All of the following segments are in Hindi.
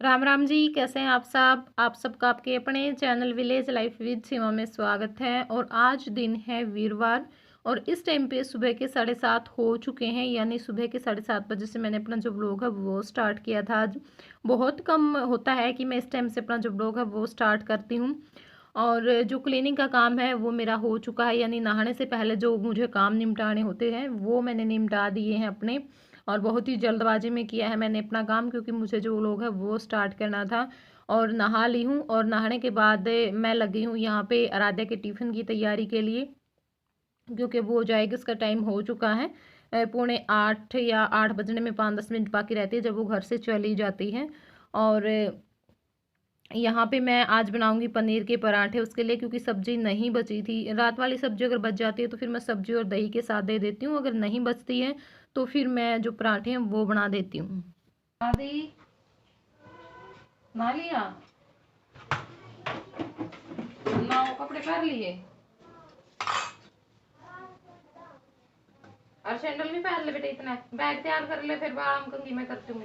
राम राम जी, कैसे हैं आप सब। आप सबका आपके अपने चैनल विलेज लाइफ विद सीमा में स्वागत है। और आज दिन है वीरवार और इस टाइम पे सुबह के 7:30 हो चुके हैं, यानी सुबह के 7:30 बजे से मैंने अपना जो ब्लॉग है वो स्टार्ट किया था। आज बहुत कम होता है कि मैं इस टाइम से अपना जो ब्लॉग है वो स्टार्ट करती हूँ। और जो क्लीनिंग का काम है वो मेरा हो चुका है, यानी नहाने से पहले जो मुझे काम निपटाने होते हैं वो मैंने निपटा दिए हैं अपने। और बहुत ही जल्दबाजी में किया है मैंने अपना काम, क्योंकि मुझे जो लोग है वो स्टार्ट करना था। और नहा ली हूँ और नहाने के बाद मैं लगी हूँ यहाँ पे आराध्या के टिफ़िन की तैयारी के लिए, क्योंकि वो हो जाएगी, उसका टाइम हो चुका है। 7:45 या 8 बजने में 5-10 मिनट बाकी रहती है जब वो घर से चली जाती है। और यहाँ पे मैं आज बनाऊंगी पनीर के पराठे उसके लिए, क्योंकि सब्जी नहीं बची थी। रात वाली सब्जी अगर बच जाती है तो फिर मैं सब्जी और दही के साथ दे देती हूँ, अगर नहीं बचती है तो फिर मैं जो पराठे हैं वो बना देती हूँ। आदि ना लिया ना, वो कपड़े पहन लिए और सैंडल भी पहन ले बेटा, इतना बैग तैयार कर ले, फिर आराम कंगी मैं करती हूँ।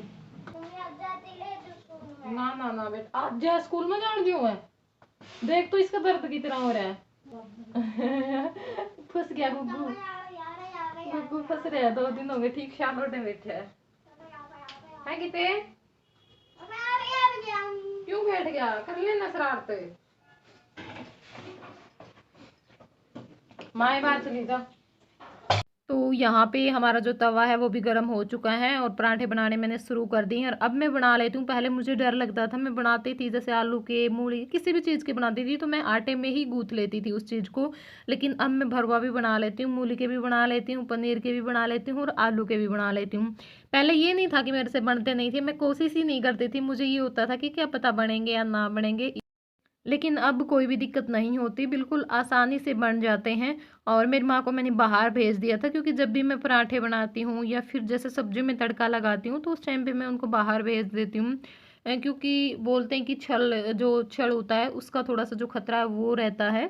ना ना ना बेटा, आज जा स्कूल में जान दियो है। देख तो इसका दर्द कितना हो रहा है। फंस गया गुग्गू, गुग्गू फंस रहा है। 2 दिन हो गए ठीक शाम रोटे बैठे है किते। क्यों बैठ गया, कर लेना शरारत। माए बात चली जा। तो यहाँ पे हमारा जो तवा है वो भी गर्म हो चुका है और पराठे बनाने मैंने शुरू कर दिए हैं। और अब मैं बना लेती हूँ। पहले मुझे डर लगता था, मैं बनाती थी जैसे आलू के, मूली, किसी भी चीज़ के बनाती थी तो मैं आटे में ही गूँथ लेती थी उस चीज़ को। लेकिन अब मैं भरवा भी बना लेती हूँ, मूली के भी बना लेती हूँ, पनीर के भी बना लेती हूँ और आलू के भी बना लेती हूँ। पहले ये नहीं था कि मेरे से बनते नहीं थे, मैं कोशिश ही नहीं करती थी। मुझे ये होता था कि क्या पता बनेंगे या ना बनेंगे, लेकिन अब कोई भी दिक्कत नहीं होती, बिल्कुल आसानी से बन जाते हैं। और मेरी माँ को मैंने बाहर भेज दिया था, क्योंकि जब भी मैं पराठे बनाती हूँ या फिर जैसे सब्जी में तड़का लगाती हूँ तो उस टाइम पे मैं उनको बाहर भेज देती हूँ। क्योंकि बोलते हैं कि छल होता है उसका थोड़ा सा जो खतरा है वो रहता है।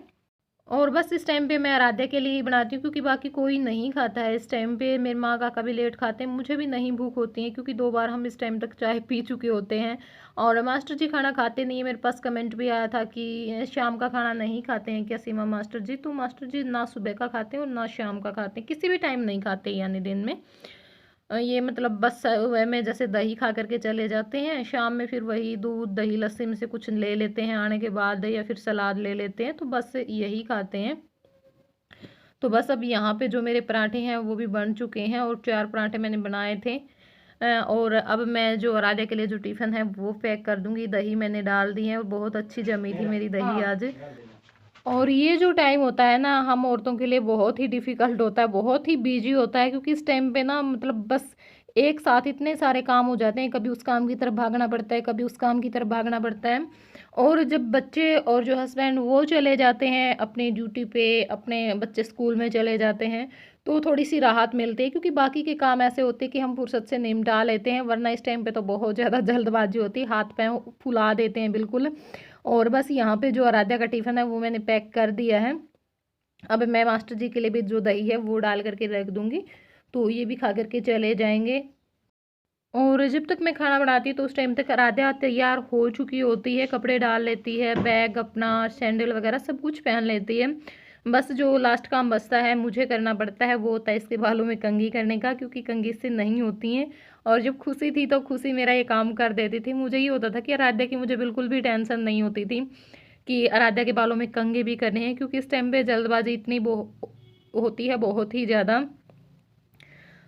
और बस इस टाइम पे मैं आराध्या के लिए ही बनाती हूँ, क्योंकि बाकी कोई नहीं खाता है इस टाइम पे। मेरी माँ काका भी लेट खाते हैं, मुझे भी नहीं भूख होती है, क्योंकि 2 बार हम इस टाइम तक चाय पी चुके होते हैं। और मास्टर जी खाना खाते नहीं है। मेरे पास कमेंट भी आया था कि शाम का खाना नहीं खाते हैं क्या सीमा मास्टर जी। तो मास्टर जी ना सुबह का खाते हैं और ना शाम का खाते हैं, किसी भी टाइम नहीं खाते, यानी दिन में। ये मतलब बस सुबह में जैसे दही खा करके चले जाते हैं, शाम में फिर वही दूध दही लस्सी में से कुछ ले लेते हैं आने के बाद, या फिर सलाद ले लेते हैं, तो बस यही खाते हैं। तो बस अब यहाँ पे जो मेरे पराठे हैं वो भी बन चुके हैं और 4 पराठे मैंने बनाए थे। और अब मैं जो आराध्या के लिए जो टिफ़िन है वो पैक कर दूंगी। दही मैंने डाल दी है और बहुत अच्छी जमी थी मेरी दही आज। और ये जो टाइम होता है ना, हम औरतों के लिए बहुत ही डिफ़िकल्ट होता है, बहुत ही बिजी होता है, क्योंकि इस टाइम पे ना मतलब बस एक साथ इतने सारे काम हो जाते हैं, कभी उस काम की तरफ भागना पड़ता है, कभी उस काम की तरफ भागना पड़ता है। और जब बच्चे और जो हस्बैंड वो चले जाते हैं अपनी ड्यूटी पे, अपने बच्चे स्कूल में चले जाते हैं, तो थोड़ी सी राहत मिलती है, क्योंकि बाकी के काम ऐसे होते हैं कि हम फुर्सत से निपटा लेते हैं, वरना इस टाइम पे तो बहुत ज़्यादा जल्दबाजी होती है, हाथ पैर फुला देते हैं बिल्कुल। और बस यहाँ पे जो आराध्या का टिफ़िन है वो मैंने पैक कर दिया है। अब मैं मास्टर जी के लिए भी जो दही है वो डाल करके रख दूँगी, तो ये भी खा करके चले जाएंगे। और जब तक मैं खाना बनाती हूँ तो उस टाइम तक आराध्या तैयार हो चुकी होती है, कपड़े डाल लेती है, बैग अपना, सैंडल वगैरह सब कुछ पहन लेती है। बस जो लास्ट काम बचता है मुझे करना पड़ता है, वो होता है इसके बालों में कंघी करने का, क्योंकि कंघी से नहीं होती हैं। और जब खुशी थी तो खुशी मेरा ये काम कर देती थी। मुझे ये होता था कि आराध्या की मुझे बिल्कुल भी टेंशन नहीं होती थी कि आराध्या के बालों में कंघी भी करने हैं, क्योंकि इस टाइम पे जल्दबाजी इतनी होती है, बहुत ही ज़्यादा।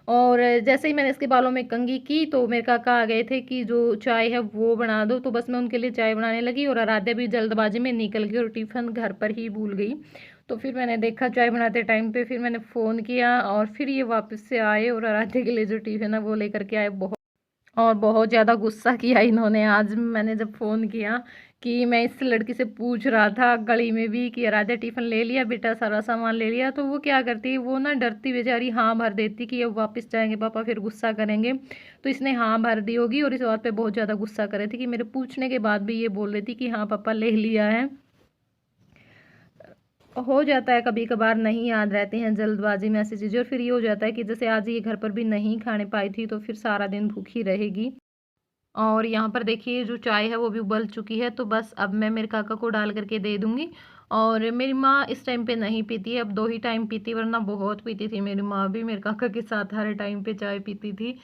और जैसे ही मैंने इसके बालों में कंघी की तो मेरे काका आ गए थे कि जो चाय है वो बना दो, तो बस मैं उनके लिए चाय बनाने लगी और आराध्या भी जल्दबाजी में निकल गई और टिफ़िन घर पर ही भूल गई। तो फिर मैंने देखा चाय बनाते टाइम पे, फिर मैंने फ़ोन किया और फिर ये वापस से आए और आराध्या के लिए जो टिफ़िन है वो लेकर के आए। और बहुत ज़्यादा गुस्सा किया इन्होंने आज मैंने जब फ़ोन किया, कि मैं इस लड़की से पूछ रहा था गली में भी कि आराध्या टिफ़िन ले लिया बेटा, सारा सामान ले लिया, तो वो क्या करती है, वो ना डरती बेचारी हाँ भर देती कि अब वापस जाएंगे पापा फिर गुस्सा करेंगे। तो इसने हाँ भर दी होगी और इस बात पे बहुत ज़्यादा गुस्सा कर रही थी कि मेरे पूछने के बाद भी ये बोल रही थी कि हाँ पापा ले लिया है। हो जाता है कभी कभार, नहीं याद रहती हैं जल्दबाजी में ऐसी चीज़ें, और फिर ये हो जाता है कि जैसे आज ये घर पर भी नहीं खाने पाई थी तो फिर सारा दिन भूखी रहेगी। और यहाँ पर देखिए जो चाय है वो भी उबल चुकी है, तो बस अब मैं मेरे काका को डाल करके दे दूँगी। और मेरी माँ इस टाइम पे नहीं पीती है, अब 2 ही टाइम पीती है, वरना बहुत पीती थी मेरी माँ भी मेरे काका के साथ हर टाइम पे चाय पीती थी।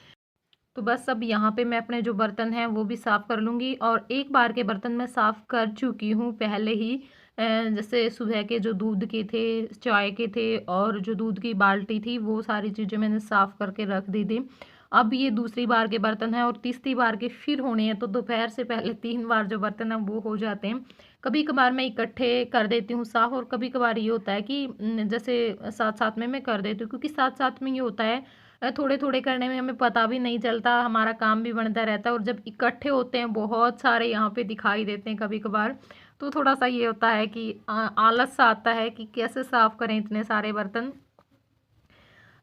तो बस अब यहाँ पे मैं अपने जो बर्तन हैं वो भी साफ़ कर लूँगी, और एक बार के बर्तन मैं साफ़ कर चुकी हूँ पहले ही। जैसे सुबह के जो दूध के थे, चाय के थे, और जो दूध की बाल्टी थी, वो सारी चीज़ें मैंने साफ़ करके रख दी थी। अब ये दूसरी बार के बर्तन हैं और तीसरी बार के फिर होने हैं, तो दोपहर से पहले 3 बार जो बर्तन हैं वो हो जाते हैं। कभी कभार मैं इकट्ठे कर देती हूँ साफ़, और कभी कभार ये होता है कि जैसे साथ साथ में मैं कर देती हूँ, क्योंकि साथ साथ में ये होता है थोड़े थोड़े करने में हमें पता भी नहीं चलता, हमारा काम भी बनता रहता है। और जब इकट्ठे होते हैं बहुत सारे यहाँ पे दिखाई देते हैं कभी कभार, तो थोड़ा सा ये होता है कि आलस सा आता है कि कैसे साफ़ करें इतने सारे बर्तन।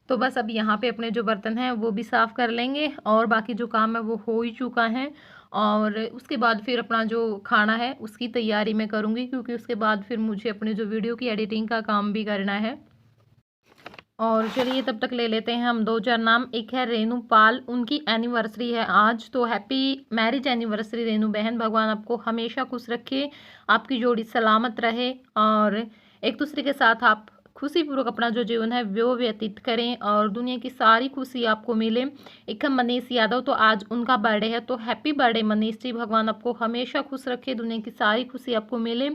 तो बस अब यहाँ पे अपने जो बर्तन हैं वो भी साफ़ कर लेंगे, और बाकी जो काम है वो हो ही चुका है। और उसके बाद फिर अपना जो खाना है उसकी तैयारी मैं करूँगी, क्योंकि उसके बाद फिर मुझे अपने जो वीडियो की एडिटिंग का काम भी करना है। और चलिए तब तक ले लेते हैं हम 2-4 नाम। एक है रेनू पाल, उनकी एनिवर्सरी है आज, तो हैप्पी मैरिज एनिवर्सरी रेनू बहन। भगवान आपको हमेशा खुश रखे, आपकी जोड़ी सलामत रहे, और एक दूसरे के साथ आप खुशीपूर्वक अपना जो जीवन है वो व्यतीत करें, और दुनिया की सारी खुशी आपको मिले। एक है मनीष यादव, तो आज उनका बर्थडे है, तो हैप्पी बर्थडे मनीष जी, भगवान आपको हमेशा खुश रखे, दुनिया की सारी खुशी आपको मिले,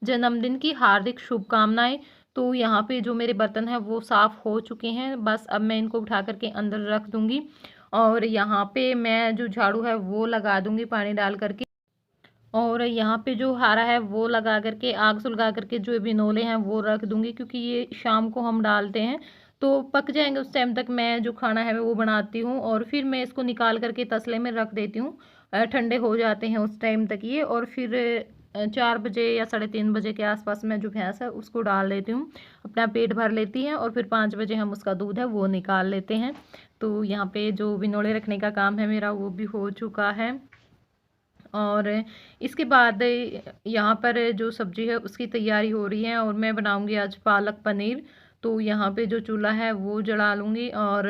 जन्मदिन की हार्दिक शुभकामनाएं। तो यहाँ पे जो मेरे बर्तन हैं वो साफ़ हो चुके हैं, बस अब मैं इनको उठा करके अंदर रख दूँगी, और यहाँ पे मैं जो झाड़ू है वो लगा दूँगी पानी डाल करके, और यहाँ पे जो हारा है वो लगा करके, आग सुलगा करके जो बिनोले हैं वो रख दूँगी, क्योंकि ये शाम को हम डालते हैं तो पक जाएंगे। उस टाइम तक मैं जो खाना है वो बनाती हूँ, और फिर मैं इसको निकाल करके तसले में रख देती हूँ। ठंडे हो जाते हैं उस टाइम तक ये, और फिर 4 बजे या 3:30 बजे के आसपास में जो भैंस है उसको डाल देती हूँ, अपना पेट भर लेती हैं, और फिर 5 बजे हम उसका दूध है वो निकाल लेते हैं। तो यहाँ पे जो बिनोले रखने का काम है मेरा वो भी हो चुका है। और इसके बाद यहाँ पर जो सब्ज़ी है उसकी तैयारी हो रही है, और मैं बनाऊँगी आज पालक पनीर। तो यहाँ पे जो चूल्हा है वो जला लूँगी, और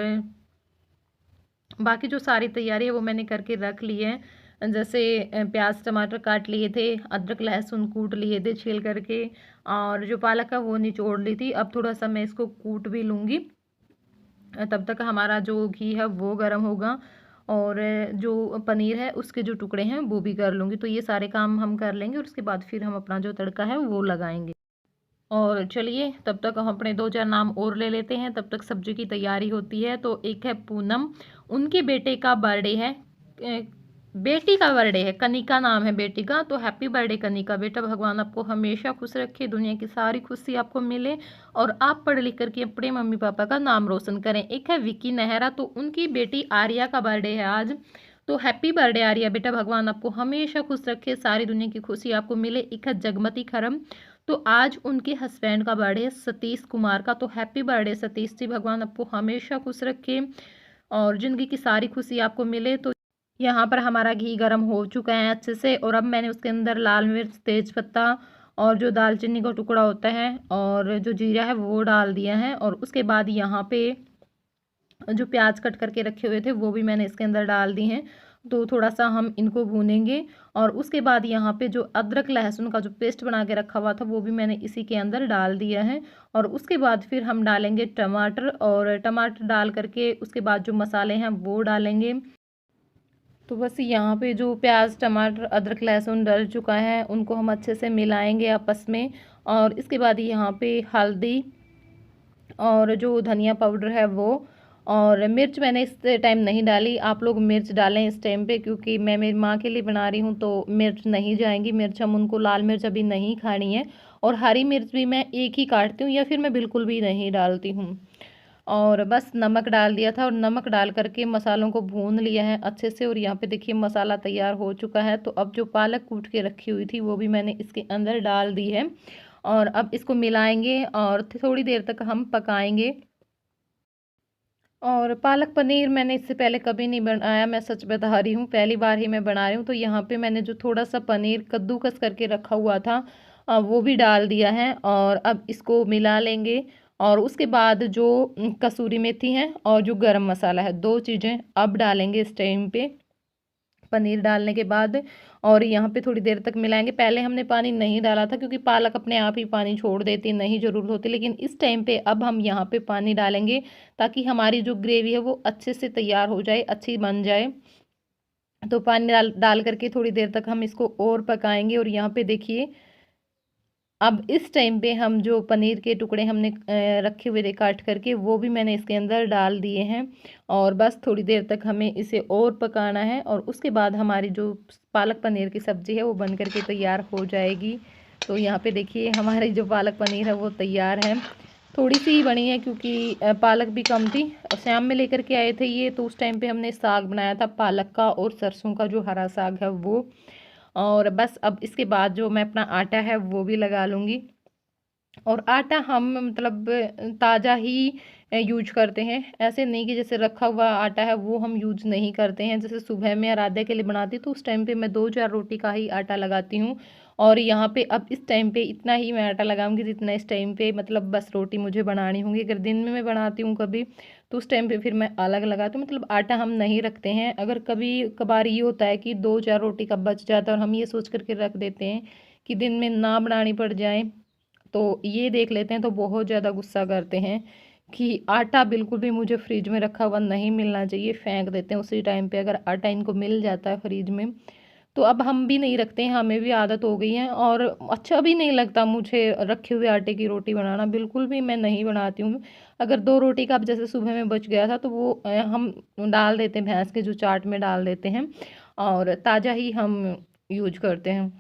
बाकी जो सारी तैयारी है वो मैंने करके रख ली है। जैसे प्याज टमाटर काट लिए थे, अदरक लहसुन कूट लिए थे छील करके, और जो पालक है वो निचोड़ ली थी। अब थोड़ा सा मैं इसको कूट भी लूँगी, तब तक हमारा जो घी है वो गर्म होगा, और जो पनीर है उसके जो टुकड़े हैं वो भी कर लूँगी। तो ये सारे काम हम कर लेंगे, और उसके बाद फिर हम अपना जो तड़का है वो लगाएंगे। और चलिए तब तक हम अपने 2-4 नाम और ले लेते हैं, तब तक सब्जी की तैयारी होती है। तो एक है पूनम, उनके बेटे का बर्थडे है, बेटी का बर्थडे है, कनिका नाम है बेटी का। तो हैप्पी बर्थडे कनिका बेटा, भगवान आपको हमेशा खुश रखे, दुनिया की सारी खुशी आपको मिले, और आप पढ़ लिख करके अपने मम्मी पापा का नाम रोशन करें। एक है विकी नेहरा, तो उनकी बेटी आर्या का बर्थडे है आज। तो हैप्पी बर्थडे आर्या बेटा, भगवान आपको हमेशा खुश रखे, सारी दुनिया की खुशी आपको मिले। एक है जगमती खरम, तो आज उनके हस्बैंड का बर्थडे है सतीश कुमार का। तो हैप्पी बर्थडे सतीश जी, भगवान आपको हमेशा खुश रखे, और ज़िंदगी की सारी खुशी आपको मिले। तो यहाँ पर हमारा घी गर्म हो चुका है अच्छे से, और अब मैंने उसके अंदर लाल मिर्च, तेज पत्ता, और जो दालचीनी का टुकड़ा होता है, और जो जीरा है वो डाल दिया है। और उसके बाद यहाँ पे जो प्याज कट करके रखे हुए थे वो भी मैंने इसके अंदर डाल दी हैं। तो थोड़ा सा हम इनको भूनेंगे, और उसके बाद यहाँ पे जो अदरक लहसुन का जो पेस्ट बना के रखा हुआ था वो भी मैंने इसी के अंदर डाल दिया है। और उसके बाद फिर हम डालेंगे टमाटर, और टमाटर डाल करके उसके बाद जो मसाले हैं वो डालेंगे। तो बस यहाँ पे जो प्याज टमाटर अदरक लहसुन डल चुका है उनको हम अच्छे से मिलाएंगे आपस में। और इसके बाद यहाँ पे हल्दी, और जो धनिया पाउडर है वो, और मिर्च मैंने इस टाइम नहीं डाली, आप लोग मिर्च डालें इस टाइम पे, क्योंकि मैं मेरी माँ के लिए बना रही हूँ तो मिर्च नहीं जाएंगी। मिर्च हम उनको लाल मिर्च अभी नहीं खानी है, और हरी मिर्च भी मैं एक ही काटती हूँ, या फिर मैं बिल्कुल भी नहीं डालती हूँ। और बस नमक डाल दिया था, और नमक डाल करके मसालों को भून लिया है अच्छे से। और यहाँ पे देखिए मसाला तैयार हो चुका है। तो अब जो पालक कूट के रखी हुई थी वो भी मैंने इसके अंदर डाल दी है, और अब इसको मिलाएंगे, और थोड़ी देर तक हम पकाएंगे। और पालक पनीर मैंने इससे पहले कभी नहीं बनाया, मैं सच बता रही हूँ, पहली बार ही मैं बना रही हूँ। तो यहाँ पे मैंने जो थोड़ा सा पनीर कद्दूकस करके रखा हुआ था वो भी डाल दिया है, और अब इसको मिला लेंगे। और उसके बाद जो कसूरी मेथी है और जो गरम मसाला है, 2 चीज़ें अब डालेंगे इस टाइम पे। पनीर डालने के बाद और यहाँ पे थोड़ी देर तक मिलाएंगे। पहले हमने पानी नहीं डाला था क्योंकि पालक अपने आप ही पानी छोड़ देती, नहीं ज़रूरत होती, लेकिन इस टाइम पे अब हम यहाँ पे पानी डालेंगे ताकि हमारी जो ग्रेवी है वो अच्छे से तैयार हो जाए, अच्छी बन जाए। तो पानी डाल करके थोड़ी देर तक हम इसको और पकाएंगे। और यहाँ पे देखिए अब इस टाइम पे हम जो पनीर के टुकड़े हमने रखे हुए थे काट करके, वो भी मैंने इसके अंदर डाल दिए हैं। और बस थोड़ी देर तक हमें इसे और पकाना है और उसके बाद हमारी जो पालक पनीर की सब्ज़ी है वो बन करके तैयार हो जाएगी। तो यहाँ पे देखिए हमारी जो पालक पनीर है वो तैयार है। थोड़ी सी ही बनी है क्योंकि पालक भी कम थी। शाम में लेकर के आए थे ये, तो उस टाइम पे हमने साग बनाया था पालक का और सरसों का जो हरा साग है वो। और बस अब इसके बाद जो मैं अपना आटा है वो भी लगा लूँगी। और आटा हम मतलब ताज़ा ही यूज करते हैं, ऐसे नहीं कि जैसे रखा हुआ आटा है वो हम यूज नहीं करते हैं। जैसे सुबह में आराध्या के लिए बनाती तो उस टाइम पे मैं 2-4 रोटी का ही आटा लगाती हूँ। और यहाँ पे अब इस टाइम पे इतना ही मैं आटा लगाऊंगी जितना इस टाइम पे मतलब बस रोटी मुझे बनानी होंगी। अगर दिन में मैं बनाती हूँ कभी तो उस टाइम पे फिर मैं अलग लगाती हूँ, मतलब आटा हम नहीं रखते हैं। अगर कभी कभार ये होता है कि 2-4 रोटी का बच जाता है और हम ये सोच करके रख देते हैं कि दिन में ना बनानी पड़ जाए, तो ये देख लेते हैं तो बहुत ज़्यादा गुस्सा करते हैं कि आटा बिल्कुल भी मुझे फ्रिज में रखा हुआ नहीं मिलना चाहिए, फेंक देते हैं उसी टाइम पे अगर आटा इनको मिल जाता है फ्रिज में। तो अब हम भी नहीं रखते हैं, हमें भी आदत हो गई है और अच्छा भी नहीं लगता मुझे रखे हुए आटे की रोटी बनाना, बिल्कुल भी मैं नहीं बनाती हूँ। अगर 2 रोटी का अब जैसे सुबह में बच गया था तो वो हम डाल देते हैं भैंस के जो चाट में डाल देते हैं और ताज़ा ही हम यूज करते हैं।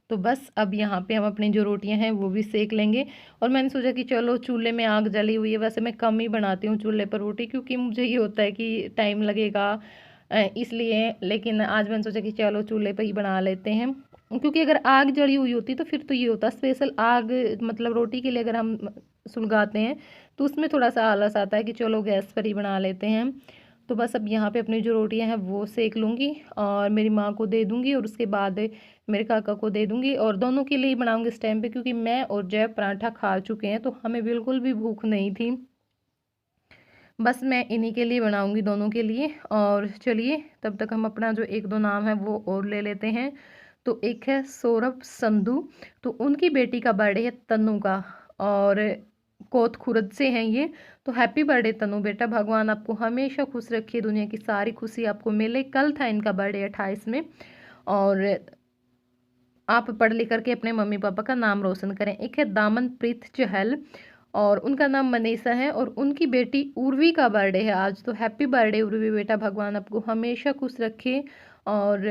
तो बस अब यहाँ पे हम अपनी जो रोटियां हैं वो भी सेक लेंगे। और मैंने सोचा कि चलो चूल्हे में आग जली हुई है, वैसे मैं कम ही बनाती हूँ चूल्हे पर रोटी क्योंकि मुझे ये होता है कि टाइम लगेगा इसलिए। लेकिन आज मैंने सोचा कि चलो चूल्हे पर ही बना लेते हैं, क्योंकि अगर आग जली हुई होती तो फिर तो ये होता स्पेशल आग मतलब रोटी के लिए अगर हम सुलगाते हैं तो उसमें थोड़ा सा आलस आता है कि चलो गैस पर ही बना लेते हैं। तो बस अब यहाँ पे अपनी जो रोटियां हैं वो सेक लूँगी और मेरी माँ को दे दूँगी और उसके बाद मेरे काका को दे दूँगी। और दोनों के लिए ही बनाऊँगी इस टाइम पे क्योंकि मैं और जय पराठा खा चुके हैं तो हमें बिल्कुल भी भूख नहीं थी। बस मैं इन्हीं के लिए बनाऊँगी दोनों के लिए। और चलिए तब तक हम अपना जो 1-2 नाम है वो और ले लेते हैं। तो एक है सौरभ संधू, तो उनकी बेटी का बर्थडे है तनु का और कोत खुर्द से हैं ये। तो हैप्पी बर्थडे तनु बेटा, भगवान आपको हमेशा खुश रखे, दुनिया की सारी खुशी आपको मिले। कल था इनका बर्थडे 28 में और आप पढ़ लिख करके अपने मम्मी पापा का नाम रोशन करें। एक है दामन प्रीत चहल और उनका नाम मनीषा है और उनकी बेटी उर्वी का बर्थडे है आज। तो हैप्पी बर्थडे उर्वी बेटा, भगवान आपको हमेशा खुश रखे और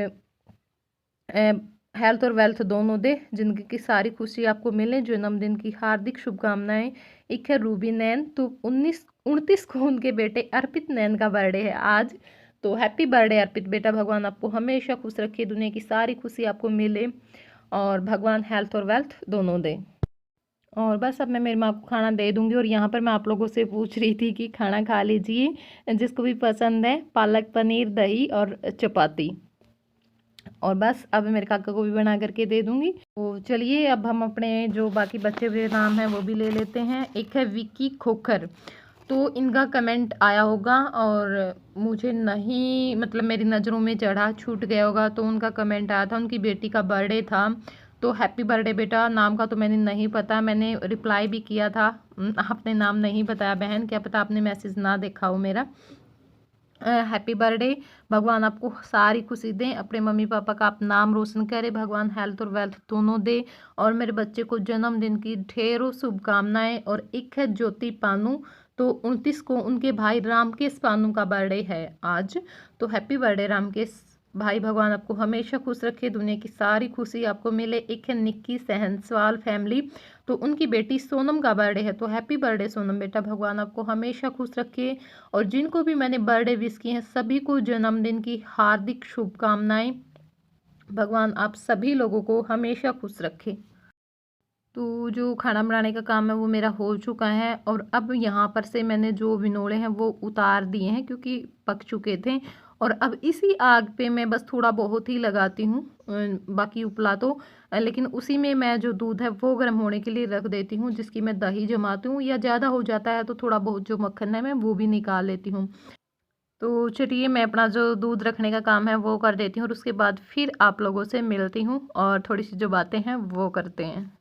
हेल्थ और वेल्थ दोनों दे, जिंदगी की सारी खुशी आपको मिले। जन्मदिन की हार्दिक शुभकामनाएं। एक है रूबी नैन, तो 29 को उनके बेटे अर्पित नैन का बर्थडे है आज। तो हैप्पी बर्थडे अर्पित बेटा, भगवान आपको हमेशा खुश रखे, दुनिया की सारी खुशी आपको मिले और भगवान हेल्थ और वेल्थ दोनों दे। और बस अब मैं मेरी माँ को खाना दे दूंगी। और यहाँ पर मैं आप लोगों से पूछ रही थी कि खाना खा लीजिए जिसको भी पसंद है, पालक पनीर, दही और चपाती। और बस अब मेरे काका को भी बना करके दे दूंगी। तो चलिए अब हम अपने जो बाकी बचे हुए नाम हैं वो भी ले लेते हैं। एक है विक्की खोखर, तो इनका कमेंट आया होगा और मुझे नहीं मतलब मेरी नज़रों में चढ़ा, छूट गया होगा। तो उनका कमेंट आया था, उनकी बेटी का बर्थडे था। तो हैप्पी बर्थडे बेटा, नाम का तो मैंने नहीं पता, मैंने रिप्लाई भी किया था। आपने नाम नहीं बताया बहन, क्या पता आपने मैसेज ना देखा हो मेरा। हैप्पी बर्थडे, भगवान आपको सारी खुशी दें, अपने मम्मी पापा का आप नाम रोशन करें, भगवान हेल्थ और वेल्थ दोनों दे। और मेरे बच्चे को जन्मदिन की ढेरों शुभकामनाएं। और एक है ज्योति पानू, तो 29 को उनके भाई रामकेश पानू का बर्थडे है आज। तो हैप्पी बर्थडे रामकेश भाई, भगवान आपको हमेशा खुश रखे, दुनिया की सारी खुशी आपको मिले। एक है निक्की सहनसवाल फैमिली, तो उनकी बेटी सोनम का बर्थडे है। तो हैप्पी बर्थडे सोनम बेटा, भगवान आपको हमेशा खुश रखे। और जिनको भी मैंने बर्थडे विश किए हैं सभी को जन्मदिन की हार्दिक शुभकामनाएं, भगवान आप सभी लोगों को हमेशा खुश रखे। तो जो खाना बनाने का काम है वो मेरा हो चुका है और अब यहाँ पर से मैंने जो विनोड़े हैं वो उतार दिए हैं क्योंकि पक चुके थे। और अब इसी आग पे मैं बस थोड़ा बहुत ही लगाती हूँ, बाकी उपला तो लेकिन उसी में मैं जो दूध है वो गर्म होने के लिए रख देती हूँ, जिसकी मैं दही जमाती हूँ। या ज़्यादा हो जाता है तो थोड़ा बहुत जो मक्खन है मैं वो भी निकाल लेती हूँ। तो चलिए मैं अपना जो दूध रखने का काम है वो कर देती हूँ और उसके बाद फिर आप लोगों से मिलती हूँ और थोड़ी सी जो बातें हैं वो करते हैं।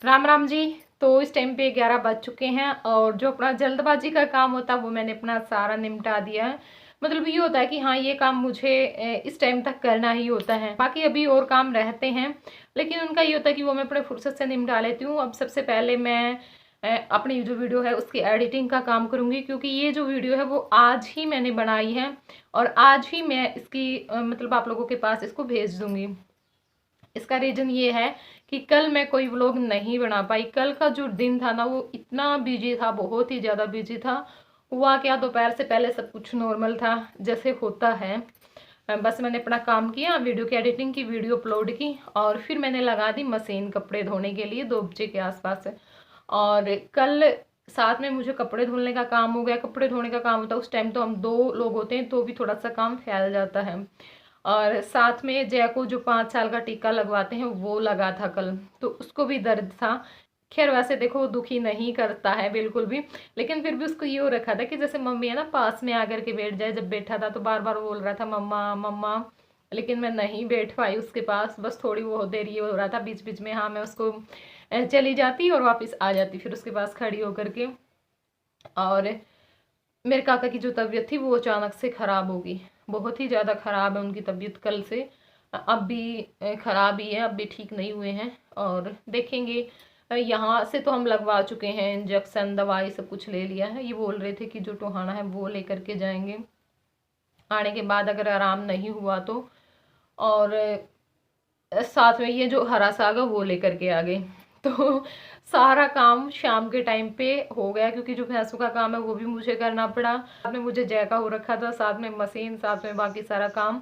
राम राम जी। तो इस टाइम पे 11 बज चुके हैं और जो अपना जल्दबाजी का काम होता है वो मैंने अपना सारा निपटा दिया है। मतलब ये होता है कि हाँ ये काम मुझे इस टाइम तक करना ही होता है, बाकी अभी और काम रहते हैं लेकिन उनका ये होता है कि वो मैं अपने फुर्सत से निपटा लेती हूँ। अब सबसे पहले मैं अपनी जो वीडियो है उसकी एडिटिंग का काम करूँगी, क्योंकि ये जो वीडियो है वो आज ही मैंने बनाई है और आज ही मैं इसकी मतलब आप लोगों के पास इसको भेज दूँगी। इसका रीज़न ये है कि कल मैं कोई व्लॉग नहीं बना पाई। कल का जो दिन था ना वो इतना बिजी था, बहुत ही ज़्यादा बिजी था। हुआ क्या, दोपहर से पहले सब कुछ नॉर्मल था जैसे होता है। बस मैंने अपना काम किया, वीडियो की एडिटिंग की, वीडियो अपलोड की और फिर मैंने लगा दी मशीन कपड़े धोने के लिए 2 बजे के आसपास। और कल साथ में मुझे कपड़े धुलने का काम हो गया। कपड़े धोने का काम होता है उस टाइम तो हम 2 लोग होते हैं तो भी थोड़ा सा काम फैल जाता है। और साथ में जय को जो 5 साल का टीका लगवाते हैं वो लगा था कल, तो उसको भी दर्द था। खैर वैसे देखो वो दुखी नहीं करता है बिल्कुल भी, लेकिन फिर भी उसको ये हो रखा था कि जैसे मम्मी है ना पास में आकर के बैठ जाए। जब बैठा था तो बार बार बोल रहा था मम्मा मम्मा, लेकिन मैं नहीं बैठ पाई उसके पास। बस थोड़ी बहुत देर ये हो रहा था बीच बीच में, हाँ मैं उसको चली जाती और वापस आ जाती फिर उसके पास खड़ी होकर के। और मेरे काका की जो तबीयत थी वो अचानक से ख़राब हो गई, बहुत ही ज़्यादा ख़राब है उनकी तबीयत कल से। अब भी ख़राब ही है, अब भी ठीक नहीं हुए हैं और देखेंगे। यहाँ से तो हम लगवा चुके हैं इंजेक्शन, दवाई सब कुछ ले लिया है। ये बोल रहे थे कि जो टोहाना है वो लेकर के जाएंगे, आने के बाद अगर आराम नहीं हुआ तो। और साथ में ये जो हरा साग है वो लेकर के आ गए। तो सारा काम शाम के टाइम पे हो गया, क्योंकि जो भैंसों का काम है वो भी मुझे करना पड़ा। साथ में मुझे जैका हो रखा था, साथ में मशीन, साथ में बाकी सारा काम।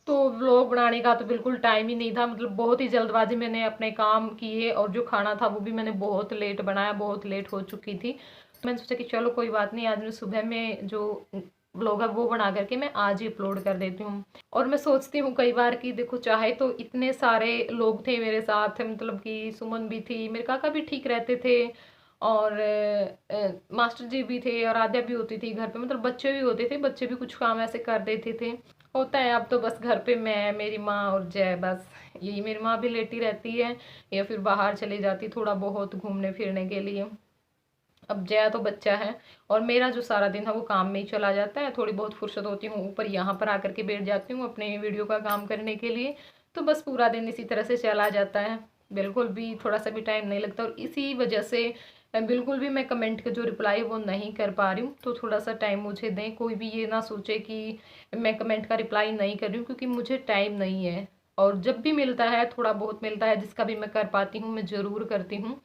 तो व्लॉग बनाने का तो बिल्कुल टाइम ही नहीं था। मतलब बहुत ही जल्दबाजी मैंने अपने काम किए और जो खाना था वो भी मैंने बहुत लेट बनाया, बहुत लेट हो चुकी थी। तो मैंने सोचा कि चलो कोई बात नहीं, आज मैं सुबह में जो व्लॉग है वो बना करके मैं आज ही अपलोड कर देती हूँ। और मैं सोचती हूँ कई बार कि देखो चाहे तो इतने सारे लोग थे मेरे साथ, मतलब कि सुमन भी थी, मेरे काका भी ठीक रहते थे और मास्टर जी भी थे और आद्या भी होती थी घर पे, मतलब बच्चे भी होते थे, बच्चे भी कुछ काम ऐसे कर देते थे। होता है अब तो बस घर पे मैं, मेरी माँ और जय, बस यही। मेरी माँ भी लेटी रहती है या फिर बाहर चली जाती थोड़ा बहुत घूमने फिरने के लिए। अब जया तो बच्चा है और मेरा जो सारा दिन है वो काम में ही चला जाता है। थोड़ी बहुत फुर्सत होती हूँ ऊपर यहाँ पर आकर के बैठ जाती हूँ अपने वीडियो का काम करने के लिए, तो बस पूरा दिन इसी तरह से चला जाता है। बिल्कुल भी थोड़ा सा भी टाइम नहीं लगता और इसी वजह से बिल्कुल भी मैं कमेंट का जो रिप्लाई है वो नहीं कर पा रही हूँ। तो थोड़ा सा टाइम मुझे दें, कोई भी ये ना सोचे कि मैं कमेंट का रिप्लाई नहीं कर रही हूँ, क्योंकि मुझे टाइम नहीं है। और जब भी मिलता है, थोड़ा बहुत मिलता है जिसका भी मैं कर पाती हूँ मैं ज़रूर करती हूँ।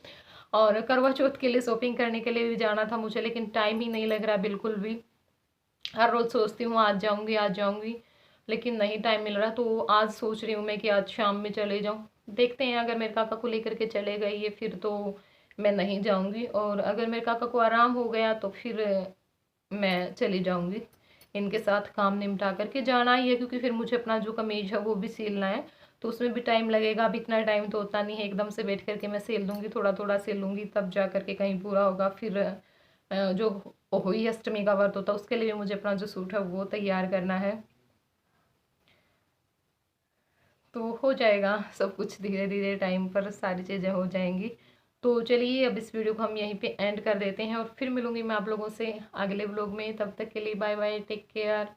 और करवा चौथ के लिए शॉपिंग करने के लिए भी जाना था मुझे, लेकिन टाइम ही नहीं लग रहा बिल्कुल भी। हर रोज़ सोचती हूँ आज जाऊँगी आज जाऊँगी, लेकिन नहीं टाइम मिल रहा। तो आज सोच रही हूँ मैं कि आज शाम में चले जाऊँ। देखते हैं, अगर मेरे काका को लेकर के चले गए ये फिर तो मैं नहीं जाऊँगी, और अगर मेरे काका को आराम हो गया तो फिर मैं चली जाऊँगी। इनके साथ काम निपटा करके जाना ही है, क्योंकि फिर मुझे अपना जो कमीज है वो भी सिलना है, तो उसमें भी टाइम लगेगा। अब इतना टाइम तो होता नहीं है एकदम से बैठ करके मैं सिल दूँगी, थोड़ा थोड़ा सिल लूँगी तब जा करके कहीं पूरा होगा। फिर जो होली अष्टमी का व्रत होता है उसके लिए भी मुझे अपना जो सूट है वो तैयार करना है। तो हो जाएगा सब कुछ, धीरे धीरे टाइम पर सारी चीज़ें हो जाएंगी। तो चलिए अब इस वीडियो को हम यहीं पे एंड कर देते हैं और फिर मिलूंगी मैं आप लोगों से अगले व्लॉग में। तब तक के लिए बाय बाय, टेक केयर।